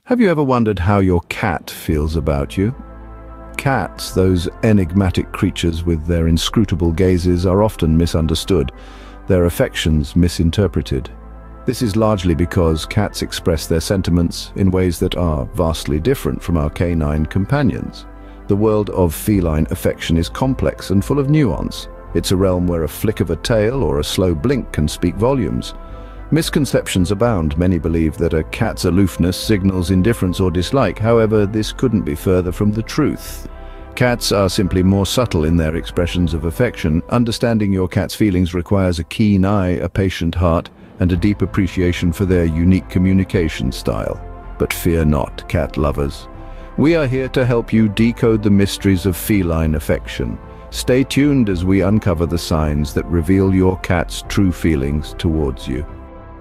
Have you ever wondered how your cat feels about you? Cats, those enigmatic creatures with their inscrutable gazes, are often misunderstood, their affections misinterpreted. This is largely because cats express their sentiments in ways that are vastly different from our canine companions. The world of feline affection is complex and full of nuance. It's a realm where a flick of a tail or a slow blink can speak volumes. Misconceptions abound. Many believe that a cat's aloofness signals indifference or dislike. However, this couldn't be further from the truth. Cats are simply more subtle in their expressions of affection. Understanding your cat's feelings requires a keen eye, a patient heart, and a deep appreciation for their unique communication style. But fear not, cat lovers. We are here to help you decode the mysteries of feline affection. Stay tuned as we uncover the signs that reveal your cat's true feelings towards you.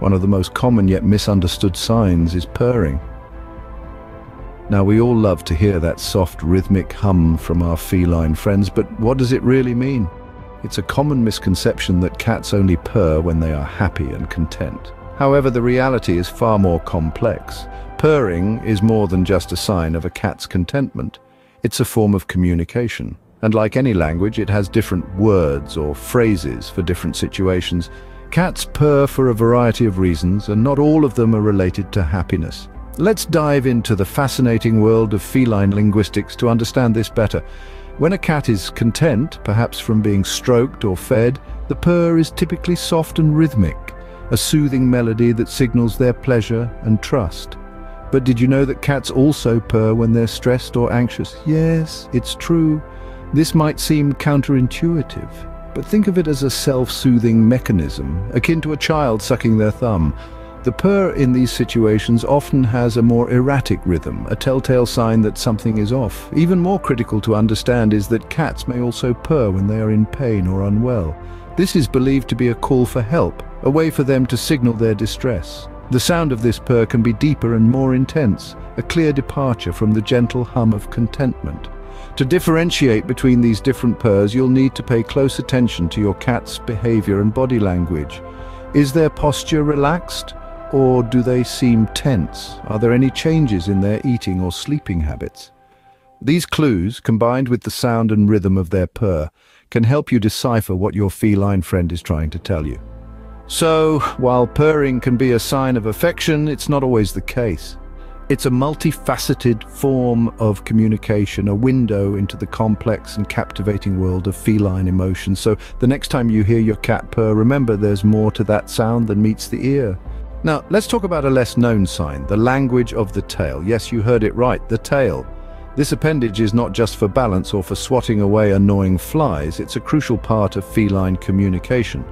One of the most common yet misunderstood signs is purring. Now, we all love to hear that soft rhythmic hum from our feline friends, but what does it really mean? It's a common misconception that cats only purr when they are happy and content. However, the reality is far more complex. Purring is more than just a sign of a cat's contentment. It's a form of communication. And like any language, it has different words or phrases for different situations. Cats purr for a variety of reasons, and not all of them are related to happiness. Let's dive into the fascinating world of feline linguistics to understand this better. When a cat is content, perhaps from being stroked or fed, the purr is typically soft and rhythmic, a soothing melody that signals their pleasure and trust. But did you know that cats also purr when they're stressed or anxious? Yes, it's true. This might seem counterintuitive, but think of it as a self-soothing mechanism, akin to a child sucking their thumb. The purr in these situations often has a more erratic rhythm, a telltale sign that something is off. Even more critical to understand is that cats may also purr when they are in pain or unwell. This is believed to be a call for help, a way for them to signal their distress. The sound of this purr can be deeper and more intense, a clear departure from the gentle hum of contentment. To differentiate between these different purrs, you'll need to pay close attention to your cat's behavior and body language. Is their posture relaxed, or do they seem tense? Are there any changes in their eating or sleeping habits? These clues, combined with the sound and rhythm of their purr, can help you decipher what your feline friend is trying to tell you. So, while purring can be a sign of affection, it's not always the case. It's a multifaceted form of communication, a window into the complex and captivating world of feline emotions. So the next time you hear your cat purr, remember there's more to that sound than meets the ear. Now, let's talk about a less-known sign, the language of the tail. Yes, you heard it right, the tail. This appendage is not just for balance or for swatting away annoying flies, it's a crucial part of feline communication.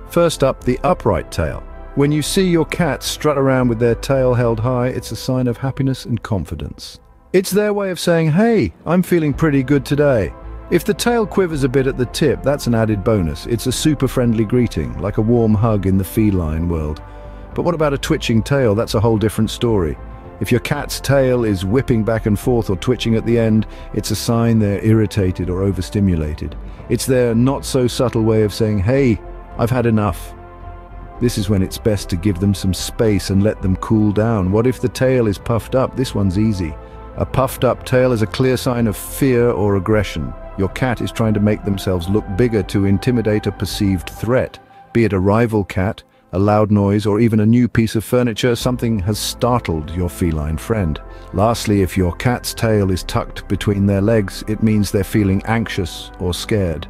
First up, the upright tail. When you see your cat strut around with their tail held high, it's a sign of happiness and confidence. It's their way of saying, hey, I'm feeling pretty good today. If the tail quivers a bit at the tip, that's an added bonus. It's a super friendly greeting, like a warm hug in the feline world. But what about a twitching tail? That's a whole different story. If your cat's tail is whipping back and forth or twitching at the end, it's a sign they're irritated or overstimulated. It's their not-so-subtle way of saying, hey, I've had enough. This is when it's best to give them some space and let them cool down. What if the tail is puffed up? This one's easy. A puffed up tail is a clear sign of fear or aggression. Your cat is trying to make themselves look bigger to intimidate a perceived threat. Be it a rival cat, a loud noise, or even a new piece of furniture, something has startled your feline friend. Lastly, if your cat's tail is tucked between their legs, it means they're feeling anxious or scared.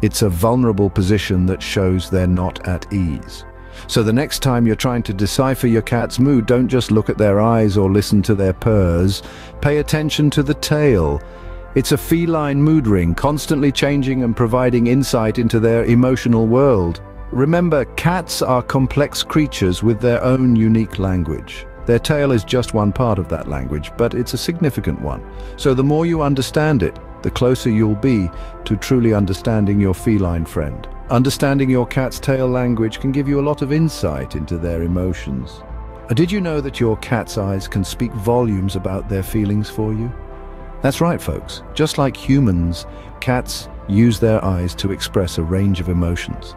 It's a vulnerable position that shows they're not at ease. So the next time you're trying to decipher your cat's mood, don't just look at their eyes or listen to their purrs. Pay attention to the tail. It's a feline mood ring, constantly changing and providing insight into their emotional world. Remember, cats are complex creatures with their own unique language. Their tail is just one part of that language, but it's a significant one. So the more you understand it, the closer you'll be to truly understanding your feline friend. Understanding your cat's tail language can give you a lot of insight into their emotions. Did you know that your cat's eyes can speak volumes about their feelings for you? That's right, folks. Just like humans, cats use their eyes to express a range of emotions.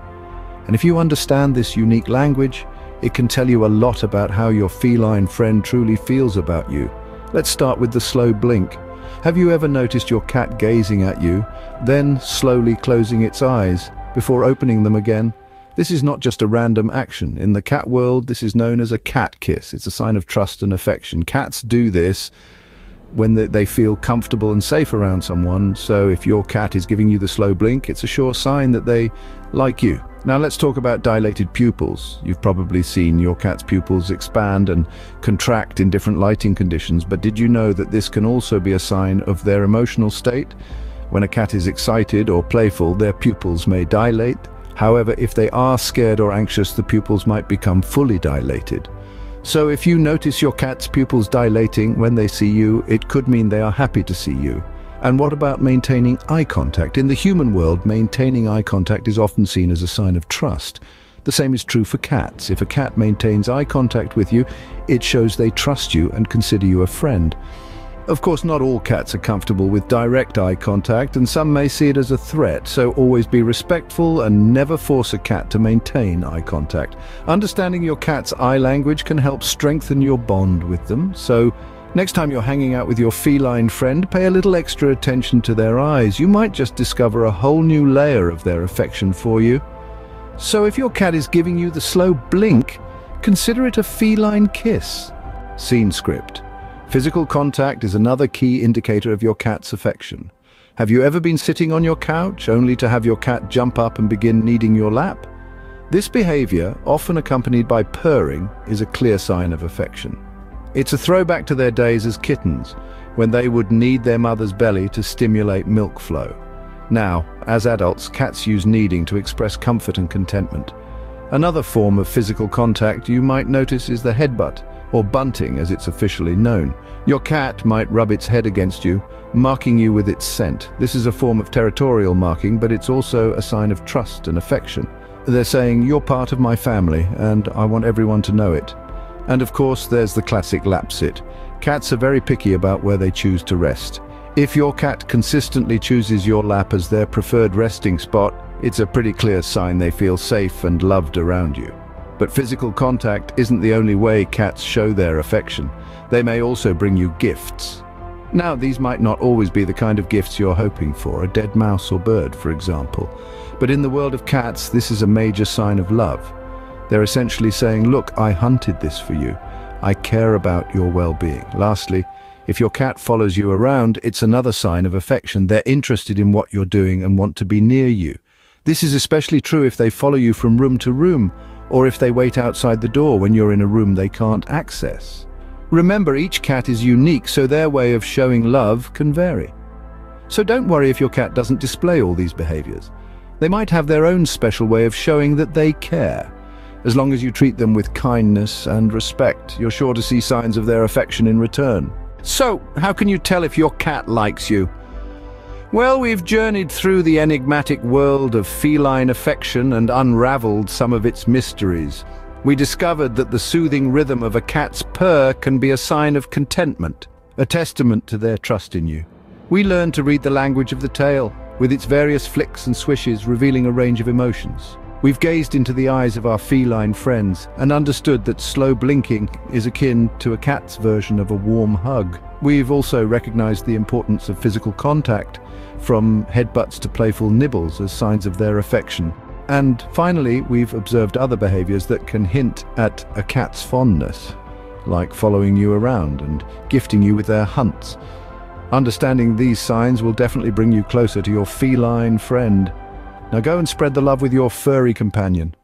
And if you understand this unique language, it can tell you a lot about how your feline friend truly feels about you. Let's start with the slow blink. Have you ever noticed your cat gazing at you, then slowly closing its eyes before opening them again? This is not just a random action. In the cat world, this is known as a cat kiss. It's a sign of trust and affection. Cats do this when they feel comfortable and safe around someone. So if your cat is giving you the slow blink, it's a sure sign that they like you. Now let's talk about dilated pupils. You've probably seen your cat's pupils expand and contract in different lighting conditions, but did you know that this can also be a sign of their emotional state? When a cat is excited or playful, their pupils may dilate. However, if they are scared or anxious, the pupils might become fully dilated. So if you notice your cat's pupils dilating when they see you, it could mean they are happy to see you. And what about maintaining eye contact? In the human world, maintaining eye contact is often seen as a sign of trust. The same is true for cats. If a cat maintains eye contact with you, it shows they trust you and consider you a friend. Of course, not all cats are comfortable with direct eye contact, and some may see it as a threat, so always be respectful and never force a cat to maintain eye contact. Understanding your cat's eye language can help strengthen your bond with them, so next time you're hanging out with your feline friend, pay a little extra attention to their eyes. You might just discover a whole new layer of their affection for you. So if your cat is giving you the slow blink, consider it a feline kiss. Scene script. Physical contact is another key indicator of your cat's affection. Have you ever been sitting on your couch only to have your cat jump up and begin kneading your lap? This behavior, often accompanied by purring, is a clear sign of affection. It's a throwback to their days as kittens, when they would knead their mother's belly to stimulate milk flow. Now, as adults, cats use kneading to express comfort and contentment. Another form of physical contact you might notice is the headbutt, or bunting as it's officially known. Your cat might rub its head against you, marking you with its scent. This is a form of territorial marking, but it's also a sign of trust and affection. They're saying, "You're part of my family, and I want everyone to know it." And of course, there's the classic lap sit. Cats are very picky about where they choose to rest. If your cat consistently chooses your lap as their preferred resting spot, it's a pretty clear sign they feel safe and loved around you. But physical contact isn't the only way cats show their affection. They may also bring you gifts. Now, these might not always be the kind of gifts you're hoping for, a dead mouse or bird, for example. But in the world of cats, this is a major sign of love. They're essentially saying, "Look, I hunted this for you. I care about your well-being." Lastly, if your cat follows you around, it's another sign of affection. They're interested in what you're doing and want to be near you. This is especially true if they follow you from room to room, or if they wait outside the door when you're in a room they can't access. Remember, each cat is unique, so their way of showing love can vary. So don't worry if your cat doesn't display all these behaviors. They might have their own special way of showing that they care. As long as you treat them with kindness and respect, you're sure to see signs of their affection in return. So, how can you tell if your cat likes you? Well, we've journeyed through the enigmatic world of feline affection and unraveled some of its mysteries. We discovered that the soothing rhythm of a cat's purr can be a sign of contentment, a testament to their trust in you. We learned to read the language of the tail, with its various flicks and swishes revealing a range of emotions. We've gazed into the eyes of our feline friends and understood that slow blinking is akin to a cat's version of a warm hug. We've also recognized the importance of physical contact, from headbutts to playful nibbles, as signs of their affection. And finally, we've observed other behaviors that can hint at a cat's fondness, like following you around and gifting you with their hunts. Understanding these signs will definitely bring you closer to your feline friend. Now go and spread the love with your furry companion.